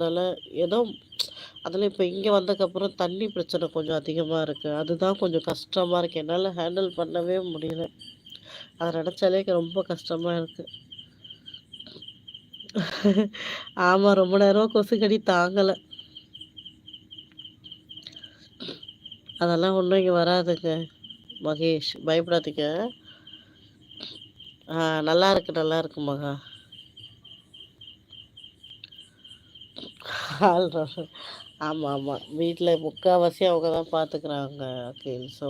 அதனால ஏதோ அதில் இப்போ இங்கே வந்ததுக்கப்புறம் தண்ணி பிரச்சனை கொஞ்சம் அதிகமாக இருக்குது. அதுதான் கொஞ்சம் கஷ்டமாக இருக்குது. என்னால் ஹேண்டில் பண்ணவே முடியல. அதை நினச்சாலே ரொம்ப கஷ்டமாக இருக்குது. ஆமாம், ரொம்ப நேரம் கொசுக்கடி தாங்கலை. அதெல்லாம் ஒன்றும் இங்கே வராதுங்க மகேஷ், பயப்படாதீங்க. நல்லா இருக்கு, நல்லா இருக்கு மகா. ஆமாம் ஆமாம், வீட்டில் முக்கால்வாசி அவங்க தான் பார்த்துக்குறாங்க அகில். ஸோ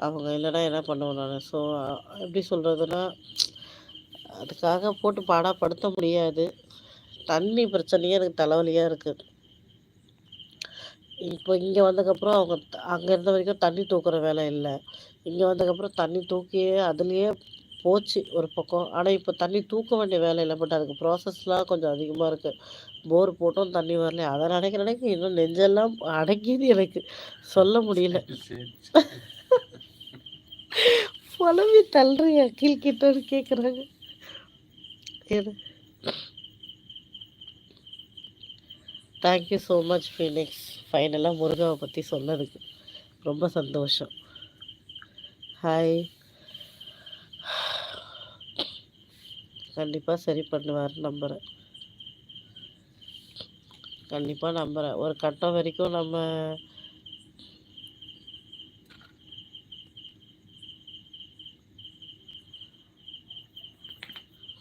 அவங்க இல்லைன்னா என்ன பண்ணுவேன் நான்? ஸோ எப்படி சொல்கிறதுனா, அதுக்காக போட்டு பாடாப்படுத்த முடியாது. தண்ணி பிரச்சனையே எனக்கு தலைவலியாக இருக்குது. இப்போ இங்கே வந்ததுக்கப்புறம் அவங்க அங்கே இருந்த வரைக்கும் தண்ணி தூக்குற வேலை இல்லை. இங்கே வந்ததுக்கப்புறம் தண்ணி தூக்கியே அதுலேயே போச்சு ஒரு பக்கம். ஆனால் இப்போ தண்ணி தூக்க வேண்டிய வேலை இல்லை. பட் அதுக்கு ப்ராசஸ்லாம் கொஞ்சம் அதிகமாக இருக்குது. போர் போட்டும் தண்ணி வரல. அதை நினைக்க இன்னும் நெஞ்செல்லாம் அடங்கிது, எனக்கு சொல்ல முடியல. புலம்பி தள்ளுறியா கீழ்கிட்டன்னு கேட்குறாங்க. Thank you so much Phoenix. ஃபைனலாக முருகாவை பற்றி சொன்னதுக்கு ரொம்ப சந்தோஷம். ஹாய். கண்டிப்பாக சரி பண்ணுவார் நம்புகிறேன். கண்டிப்பாக நம்புகிறேன். ஒரு கட்டம் வரைக்கும் நம்ம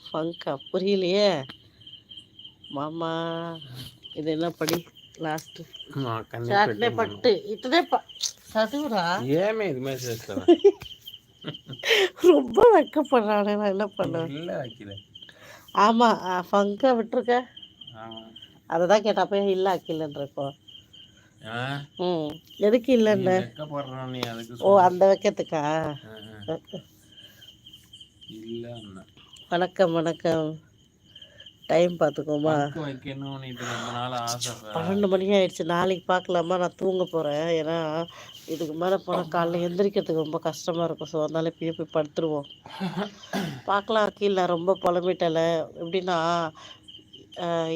ஃபங்கா புரியலையே மாமா. இது என்ன படி லாஸ்ட்டு சாட்டிலே பட்டு இத்தனை சதுவுரா ஏமே இது மாதிரி ரொம்ப வெக்கப்படுறானே. நான் என்ன பண்ணேன்? ஆமாம், ஃபங்கா விட்டுருக்க. அதை தான் கேட்டப்ப இல்லை அக்கிலன்றப்போ. எதுக்கு இல்லைன்னு? ஓ, அந்த வைக்கிறதுக்கா? வணக்கம் வணக்கம். டைம் பார்த்துக்கோமா. 12 மணி ஆயிடுச்சு. நாளைக்கு பார்க்கலாமா? நான் தூங்க போகிறேன். ஏன்னா இதுக்கு மேலே போனால் காலைல எந்திரிக்கிறதுக்கு ரொம்ப கஷ்டமாக இருக்கும். ஸோ அதனால இப்பயே போய் படுத்துருவோம். பார்க்கலாம் கீழே. நான் ரொம்ப புலம்பிட்டலை. எப்படின்னா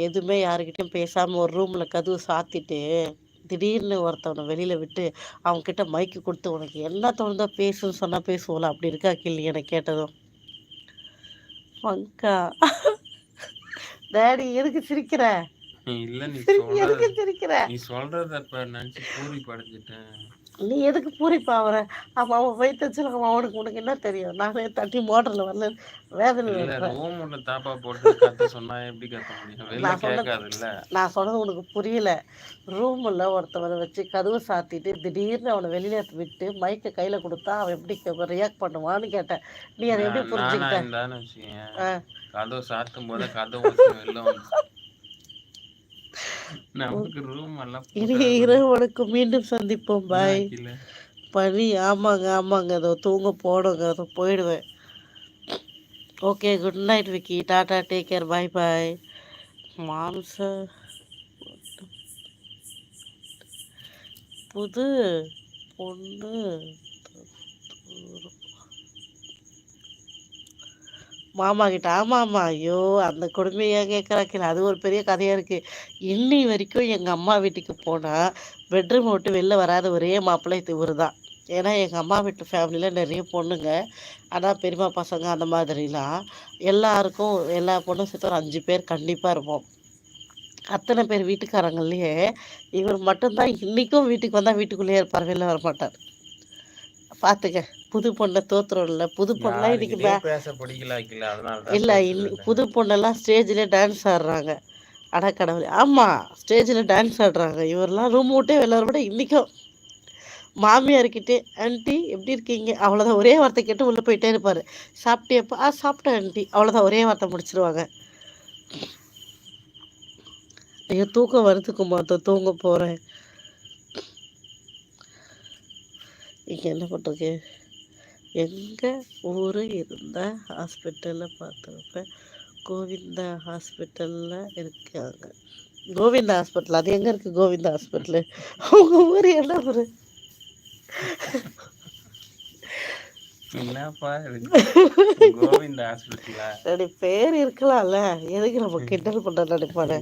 எதுவுமே யாருக்கிட்டையும் பேசாமல் ஒரு ரூமில் கதவு சாத்திட்டு திடீர்னு ஒருத்தவனை வெளியில் விட்டு அவங்கக்கிட்ட மைக்கு கொடுத்து உனக்கு என்ன தோணுதோ பேசுன்னு சொன்னால் பேசுவோம்ல, அப்படி இருக்கா கீழே எனக்கு கேட்டதும். ஃபங்கா டேடி எதுக்கு சிரிக்கிற? இல்ல நீ எதுக்கு சிரிக்கிற? நீ சொல்றத நினைச்சு பூரி படைச்சிட்டேன். நீ எதுக்கு பூரிப்பாவற? அப்போ அவன் போய் தச்சுருக்கான். அவனுக்கு உனக்கு என்ன தெரியும்? நானே தட்டி மோட்டரில் வரல வேதனை. ரூம்ல தாப்பா போட்டு கத்த சொன்னா எப்படி கத்த முடியும்? வெளில கேட்காதுல்ல. நான் சொன்னது உனக்கு புரியல. ரூமில் ஒருத்தவரை வச்சு கதவை சாத்திட்டு திடீர்னு அவனை வெளியில விட்டு மைக்கை கையில கொடுத்தா அவன் எப்படி ரியாக்ட் பண்ணுவான்னு கேட்டேன். நீ அதை எப்படி புரிஞ்சுக்கிட்ட? கதவு சாத்தும் போது கதவு வெளில வந்து நமக்கு ரூம் எல்லாம் இரவுக்கு மீண்டும் சந்திப்போம். பாய். பனி. ஆமாங்க ஆமாங்க, அதோ தூங்க போடுங்க, அதோ போயிடுவேன். Okay, good night Vicky. Tata, take care, bye bye. மாம்ச புது பொண்ணு மாமா கிட்ட. ஆமாம்மா. ஐயோ, அந்த கொடுமையாக கேட்குறாக்கில்ல, அது ஒரு பெரிய கதையாக இருக்குது. இன்னி வரைக்கும் எங்கள் அம்மா வீட்டுக்கு போனால் பெட்ரூம் விட்டு வெளில வராத ஒரே மாப்பிள்ளை இவர் தான். ஏன்னா எங்கள் அம்மா வீட்டு ஃபேமிலியில் நிறைய பொண்ணுங்க. ஆனால் பெரியம்மா பசங்க அந்த மாதிரிலாம் எல்லாருக்கும் எல்லா பொண்ணும் சேர்த்து ஒரு 5 பேர் கண்டிப்பாக இருப்போம். அத்தனை பேர் வீட்டுக்காரங்கள்லேயே இவர் மட்டும்தான் இன்றைக்கும் வீட்டுக்கு வந்தால் வீட்டுக்குள்ளேயே இருப்பார், வெளில வர மாட்டார். பார்த்துக்க, புது பொண்ணை தோத்துறோம்ல. புது பொண்ணெலாம் இன்னைக்கு இல்லை, புது பொண்ணெல்லாம் ஸ்டேஜில் டான்ஸ் ஆடுறாங்க. அடக்கடவுளே, ஆமாம், ஸ்டேஜில் டான்ஸ் ஆடுறாங்க. இவரெல்லாம் ரூம் விட்டே வெளில விட இன்றைக்கும் மாமியார்கிட்டே ஆண்டி எப்படி இருக்கீங்க அவ்வளோதான் ஒரே வார்த்தை கேட்டு உள்ளே போயிட்டே இருப்பார். சாப்பிட்டேப்பா? சாப்பிட்டேன் ஆண்டி, அவ்வளோதான் ஒரே வார்த்தை முடிச்சிருவாங்க. ஐயோ, தூக்கம் வருதுக்கு மாத்தோம், தூங்க போகிறேன். இங்கே என்ன பண்ணுறது? எங்கள் ஊர் இருந்த ஹாஸ்பிட்டலில் பார்த்துருப்பேன். கோவிந்தா ஹாஸ்பிட்டலில் இருக்காங்க. கோவிந்தா ஹாஸ்பிட்டல் அது எங்கே இருக்குது? கோவிந்தா ஹாஸ்பிட்டலு உங்கள் ஊர் என்ன ஊர்? கோவிந்தா ஹாஸ்பிட்டலா? பேர் இருக்கலாம்ல, எதுக்கு நம்ம கிண்டல் பண்ணுற நினைப்பானே.